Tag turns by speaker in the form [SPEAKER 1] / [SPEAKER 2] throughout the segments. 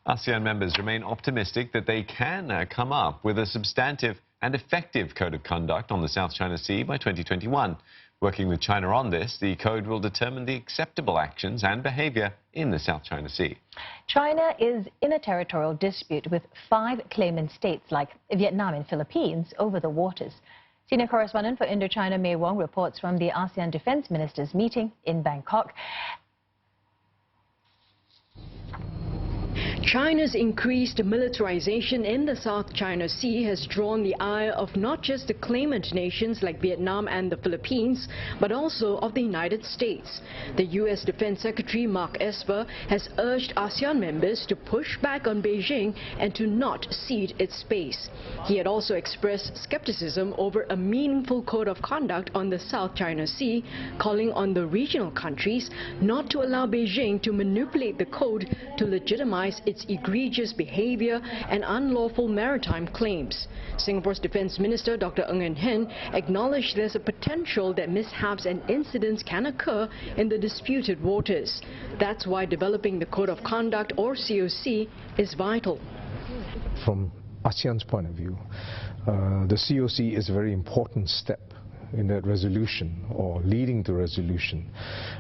[SPEAKER 1] ASEAN members remain optimistic that they can come up with a substantive and effective code of conduct on the South China Sea by 2021. Working with China on this, the code will determine the acceptable actions and behavior in the South China Sea.
[SPEAKER 2] China is in a territorial dispute with 5 claimant states like Vietnam and Philippines over the waters. Senior correspondent for Indochina, Mei Wong, reports from the ASEAN Defence Ministers meeting in Bangkok.
[SPEAKER 3] China's increased militarization in the South China Sea has drawn the ire of not just the claimant nations like Vietnam and the Philippines, but also of the United States. The U.S. Defense Secretary Mark Esper has urged ASEAN members to push back on Beijing and to not cede its space. He had also expressed skepticism over a meaningful code of conduct on the South China Sea, calling on the regional countries not to allow Beijing to manipulate the code to legitimize its egregious behavior and unlawful maritime claims. Singapore's Defence Minister Dr. Ng Hen acknowledged there's a potential that mishaps and incidents can occur in the disputed waters. That's why developing the Code of Conduct, or COC, is vital.
[SPEAKER 4] From ASEAN's point of view, the COC is a very important step in that resolution, or leading to resolution.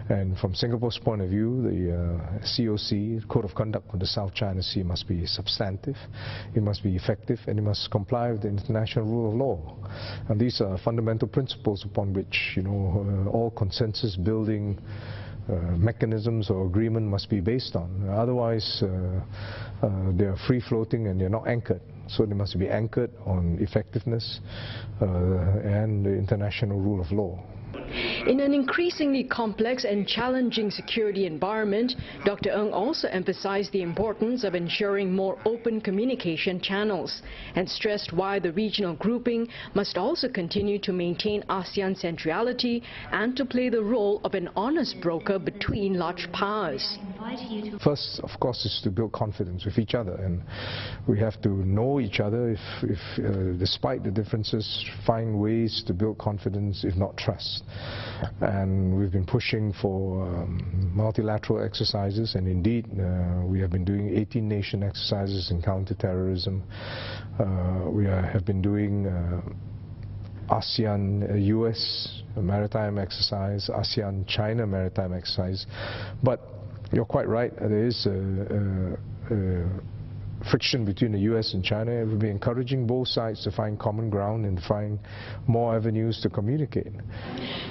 [SPEAKER 4] And from Singapore's point of view, the COC, Code of Conduct for the South China Sea, must be substantive, it must be effective, and it must comply with the international rule of law. And these are fundamental principles upon which, all consensus building mechanisms or agreement must be based on. Otherwise, they are free-floating and they're not anchored. So they must be anchored on effectiveness and the international rule of law.
[SPEAKER 3] In an increasingly complex and challenging security environment, Dr. Ng also emphasized the importance of ensuring more open communication channels and stressed why the regional grouping must also continue to maintain ASEAN centrality and to play the role of an honest broker between large powers.
[SPEAKER 4] First, of course, is to build confidence with each other, and we have to know each other, if despite the differences, find ways to build confidence, if not trust. And we've been pushing for multilateral exercises, and indeed we have been doing 18-nation exercises in counter-terrorism. We have been doing ASEAN-US maritime exercise, ASEAN-China maritime exercise. But you're quite right, there is friction between the US and China. It will be encouraging both sides to find common ground and find more avenues to communicate.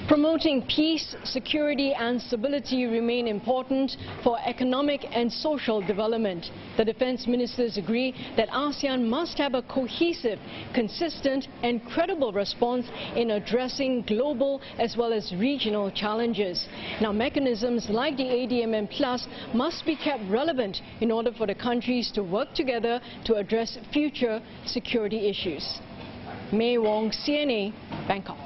[SPEAKER 3] Promoting peace, security and stability remain important for economic and social development. The defense ministers agree that ASEAN must have a cohesive, consistent and credible response in addressing global as well as regional challenges. Now, mechanisms like the ADMM Plus must be kept relevant in order for the countries to work together to address future security issues. Mei Wong, CNA, Bangkok.